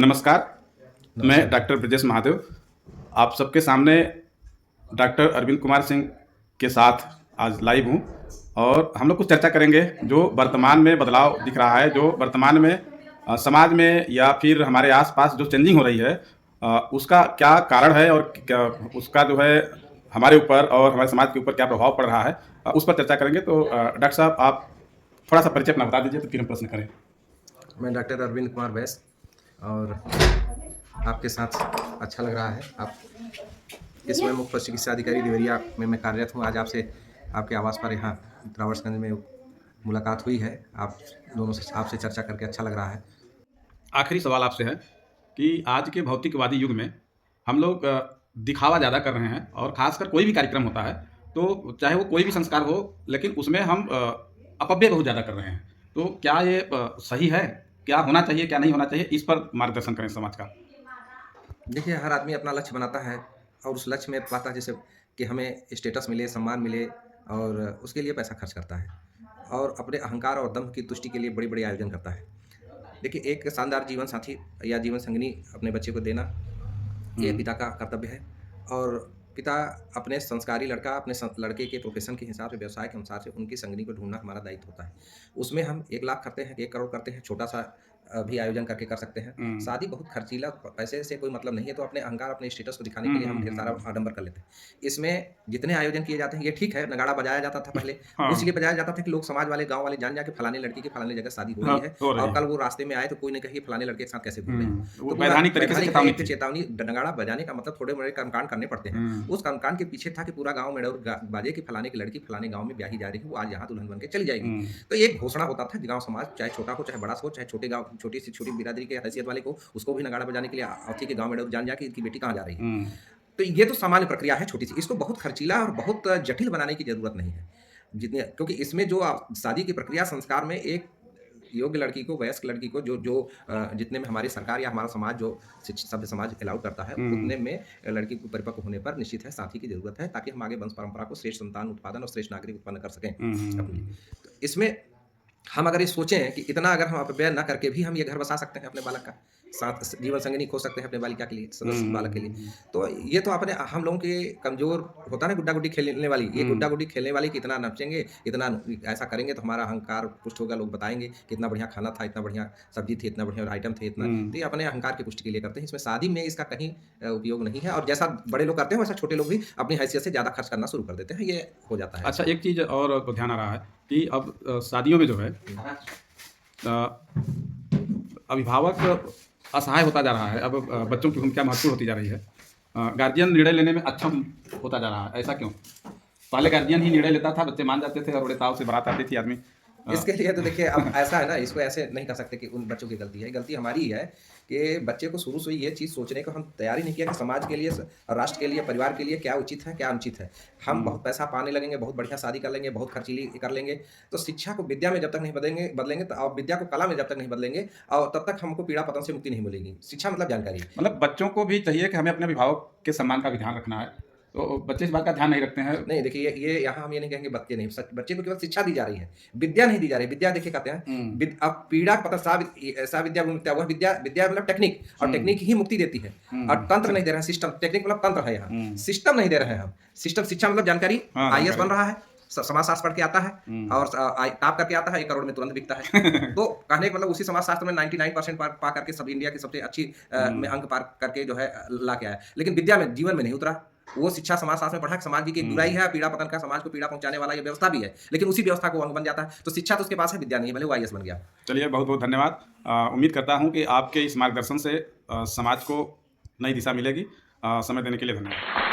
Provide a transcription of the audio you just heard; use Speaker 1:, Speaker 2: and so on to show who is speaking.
Speaker 1: नमस्कार। मैं डॉक्टर ब्रजेश महादेव आप सबके सामने डॉक्टर अरविंद कुमार सिंह के साथ आज लाइव हूँ और हम लोग कुछ चर्चा करेंगे जो वर्तमान में बदलाव दिख रहा है, जो वर्तमान में समाज में या फिर हमारे आसपास जो चेंजिंग हो रही है, उसका क्या कारण है और क्या उसका जो है हमारे ऊपर और हमारे समाज के ऊपर क्या प्रभाव पड़ रहा है, उस पर चर्चा करेंगे। तो डॉक्टर साहब, आप थोड़ा सा परिचय अपना बता दीजिए तो फिर हम प्रश्न करें।
Speaker 2: मैं डॉक्टर अरविंद कुमार बैस और आपके साथ अच्छा लग रहा है। आप इसमें मुख्य चिकित्सा अधिकारी देवरिया में मैं कार्यरत हूँ। आज आपसे आपके आवास पर यहाँ रावर्सगंज में मुलाकात हुई है। आप दोनों से आपसे चर्चा करके अच्छा लग रहा है।
Speaker 1: आखिरी सवाल आपसे है कि आज के भौतिकवादी युग में हम लोग दिखावा ज़्यादा कर रहे हैं और ख़ासकर कोई भी कार्यक्रम होता है तो चाहे वो कोई भी संस्कार हो, लेकिन उसमें हम अपव्यय बहुत ज़्यादा कर रहे हैं। तो क्या ये सही है? क्या होना चाहिए, क्या नहीं होना चाहिए? इस पर मार्गदर्शन करें समाज का।
Speaker 2: देखिए, हर आदमी अपना लक्ष्य बनाता है और उस लक्ष्य में पाता है जैसे कि हमें स्टेटस मिले, सम्मान मिले और उसके लिए पैसा खर्च करता है और अपने अहंकार और दम्भ की तुष्टि के लिए बड़े-बड़े आयोजन करता है। देखिए, एक शानदार जीवन साथी या जीवन संगिनी अपने बच्चे को देना ये
Speaker 1: हुँ।
Speaker 2: पिता का कर्तव्य है और पिता अपने संस्कारी लड़का अपने लड़के के प्रोफेशन के हिसाब से, व्यवसाय के अनुसार से उनकी संगिनी को ढूंढना हमारा दायित्व होता है। उसमें हम 1 लाख करते हैं, 1 करोड़ करते हैं, छोटा सा भी आयोजन करके कर सकते हैं।
Speaker 1: हुँ।
Speaker 2: शादी बहुत खर्चीला, पैसे से कोई मतलब नहीं है, तो अपने अहंकार, अपने स्टेटस को दिखाने
Speaker 1: हुँ,
Speaker 2: के लिए
Speaker 1: हुँ,
Speaker 2: हम ढेर सारा
Speaker 1: हुँ।
Speaker 2: आडंबर कर लेते हैं। इसमें जितने आयोजन किए जाते हैं ये ठीक है, नगाड़ा बजाया जाता था पहले, वो
Speaker 1: हाँ,
Speaker 2: इसलिए बजाया जाता था कि लोग, समाज वाले, गाँव वाले जान जाए कि फलाने लड़की की फलाने जगह शादी हो
Speaker 1: हाँ,
Speaker 2: रही है
Speaker 1: हो रही
Speaker 2: और
Speaker 1: है।
Speaker 2: कल वो रास्ते में आए तो कोई न कहे फलाने लड़के के साथ कैसे घूम रहे हैं।
Speaker 1: वो
Speaker 2: तो पूरा
Speaker 1: वैधानिक तरीके से
Speaker 2: वैधानिक
Speaker 1: चेतावनी
Speaker 2: एक
Speaker 1: थी।
Speaker 2: चेतावनी, नगाड़ा बजाने का मतलब थोड़े-मोड़े कर्मकांड करने पड़ते हैं।
Speaker 1: हुँ।
Speaker 2: उस कर्मकांड के पीछे था कि पूरा गाँव में बाजे कि फलाने की लड़की फलाने गाँव में ब्याही जा रही है, वो आज यहाँ दुल्हन बन के चली जाएगी।
Speaker 1: हुँ।
Speaker 2: तो ये एक घोषणा होता था कि गाँव समाज, चाहे छोटा हो, चाहे बड़ा हो, चाहे छोटे गाँव, छोटी से छोटी बिरादरी के हैसियत वाले को, उसको भी नगाड़ा बजाने के लिए अवती के गाँव में लोग जान जाए कि इनकी बेटी कहाँ जा रही है।
Speaker 1: हुँ।
Speaker 2: तो ये तो सामान्य प्रक्रिया है छोटी-सी, इसको बहुत खर्चीला और बहुत जटिल बनाने की ज़रूरत नहीं है। जितने, क्योंकि इसमें जो शादी की प्रक्रिया संस्कार में एक योग्य लड़की को, वयस्क लड़की को जो जो जितने में हमारी सरकार या हमारा समाज, जो सभ्य समाज अलाउ करता है,
Speaker 1: हुँ।
Speaker 2: उतने में लड़की को परिपक्व होने पर निश्चित है साथी की ज़रूरत है, ताकि हम आगे वंश परंपरा को, श्रेष्ठ संतान उत्पादन और श्रेष्ठ नागरिक उत्पन्न कर सकें
Speaker 1: हुँ, हुँ,
Speaker 2: अपने लिए।
Speaker 1: हुँ।
Speaker 2: तो इसमें हम अगर ये सोचें कि इतना अगर हम अपव्यय ना करके भी हम ये घर बसा सकते हैं अपने बालक का, साथ जीवन संगिनी खोज सकते हैं अपने बालिका के लिए,
Speaker 1: हुँ,
Speaker 2: सदस्य
Speaker 1: हुँ,
Speaker 2: बालक के लिए,
Speaker 1: हुँ,
Speaker 2: तो ये तो अपने हम लोगों के कमज़ोर होता है ना, गुड्डा-गुड्डी खेलने वाली, ये
Speaker 1: हुँ।
Speaker 2: गुड्डा-गुड्डी खेलने वाली कि इतना नचेंगे, इतना ऐसा करेंगे तो हमारा अहंकार पुष्ट होगा, लोग बताएँगे कि इतना बढ़िया खाना था, इतना बढ़िया सब्ज़ी थी, इतना बढ़िया आइटम थे, इतना,
Speaker 1: हुँ।
Speaker 2: तो ये अपने अहंकार की पुष्टि के लिए करते हैं। इसमें शादी में इसका कहीं उपयोग नहीं है और जैसा बड़े लोग करते हैं, वैसा छोटे लोग भी अपनी हैसियत से ज़्यादा खर्च करना शुरू कर देते हैं, ये हो जाता है
Speaker 1: अच्छा,
Speaker 2: अक्सर।
Speaker 1: एक चीज़ और को ध्यान आ रहा है कि अब शादियों में जो है अभिभावक असहाय होता जा रहा है। अब बच्चों की भूमिका महत्वपूर्ण होती जा रही है। गार्जियन निर्णय लेने में अक्षम होता जा रहा है। ऐसा क्यों? पहले गार्जियन ही निर्णय लेता था, बच्चे मान जाते थे और बड़े ताव से बारात आती थी, आदमी
Speaker 2: इसके लिए तो देखिए, अब ऐसा है ना, इसको ऐसे नहीं कह सकते कि उन बच्चों की गलती है, गलती हमारी ही है कि बच्चे को शुरू से ही ये चीज़ सोचने को हम तैयार ही नहीं किया कि समाज के लिए, राष्ट्र के लिए, परिवार के लिए क्या उचित है, क्या अनुचित है। हम
Speaker 1: हुँ।
Speaker 2: बहुत पैसा पाने लगेंगे, बहुत बढ़िया शादी कर लेंगे, बहुत खर्चीली कर लेंगे, तो शिक्षा को विद्या में जब तक नहीं बदलेंगे बदलेंगे तो, और विद्या को कला में जब तक नहीं बदलेंगे, और तब तक हमको पीड़ा पतन से मुक्ति नहीं मिलेगी। शिक्षा मतलब जानकारी।
Speaker 1: मतलब बच्चों को भी चाहिए कि हमें अपने अभिभावक के सम्मान का भी ध्यान रखना है। तो बच्चे इस बात का ध्यान नहीं रखते हैं।
Speaker 2: नहीं, देखिए, ये यहाँ हम ये नहीं कहेंगे बच्चे नहीं, सच बच्चे को केवल शिक्षा दी जा रही है, विद्या नहीं दी जा रही। विद्या देखिए कहते हैं,
Speaker 1: हुँ।
Speaker 2: अब पीड़ा पता सा विद्या विमुक्त्या, वह विद्या, विद्या मतलब टेक्निक, और
Speaker 1: हुँ।
Speaker 2: टेक्निक ही मुक्ति देती है।
Speaker 1: हुँ,
Speaker 2: और
Speaker 1: हुँ।
Speaker 2: तंत्र नहीं दे रहे हैं, सिस्टम। टेक्निक मतलब तंत्र है यहाँ,
Speaker 1: हुँ।
Speaker 2: सिस्टम नहीं दे रहे हैं हम। सिस्टम, शिक्षा मतलब जानकारी,
Speaker 1: हाँ,
Speaker 2: आईएएस बन
Speaker 1: जानकारी।
Speaker 2: रहा है, समाजशास्त्र पढ़ के आता है
Speaker 1: हुँ।
Speaker 2: और टॉप करके आता है, 1 करोड़ में तुरंत बिकता है। तो कहने का मतलब उसी समाजशास्त्र में 99% पा करके सब इंडिया की सबसे अच्छी में
Speaker 1: हुँ।
Speaker 2: अंक पार करके जो है ला के आया। लेकिन विद्या में, जीवन में नहीं उतरा। वो शिक्षा समाजशास्त्र में पढ़ा कि समाज की एक बुराई
Speaker 1: हुँ।
Speaker 2: है, पीड़ा पतन का, समाज को पीड़ा पहुँचाने वाला ये व्यवस्था भी है। लेकिन उसी व्यवस्था को अंग बन जाता है। तो शिक्षा तो उसके पास है, विद्या नहीं है, भले वो आईएएस बन गया।
Speaker 1: चलिए, बहुत-बहुत धन्यवाद। उम्मीद करता हूँ कि आपके इस मार्गदर्शन से समाज को नई दिशा मिलेगी। समय देने के लिए धन्यवाद।